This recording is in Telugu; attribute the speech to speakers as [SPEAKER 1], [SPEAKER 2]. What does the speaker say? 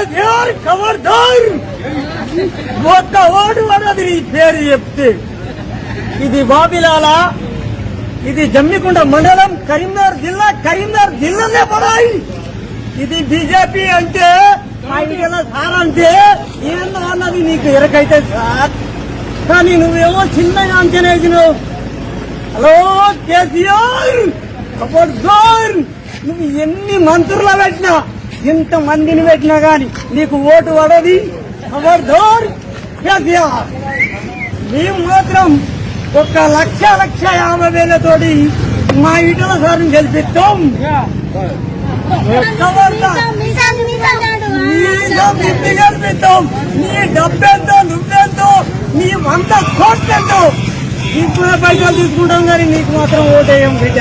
[SPEAKER 1] కేసీఆర్ ఖబర్దార్, ఒక్క ఓటు పడది నీ పేరు చెప్తే. ఇది బాబిలాల, ఇది జమ్మికుంట మండలం, కరీంనగర్ జిల్లానే పడాయి. ఇది బీజేపీ అంటే మా ఇంటిలో సార్ అంటే ఏందో అన్నది నీకు ఎరకైతే సార్. కానీ నువ్వేమో చిన్నగా అంచనా వేసినావు. హలో కేసీఆర్ ఖబర్దార్, నువ్వు ఎన్ని మంత్రులు పెట్టినా, ఎంత మందిని పెట్టినా గాని నీకు ఓటు పడది. ఖబర్దార్ కేసీఆర్. మేము మాత్రం 1,50,000 మా ఇంటిల సార్ని గెలిపిస్తాం. గెలిపిస్తాం. నీ డబ్బెంతో, నువ్వెంతో, నీ 100 కోట్లెంతో తీసుకునే పైసలు తీసుకుంటాం కానీ నీకు మాత్రం ఓటేయం బిడ్డ.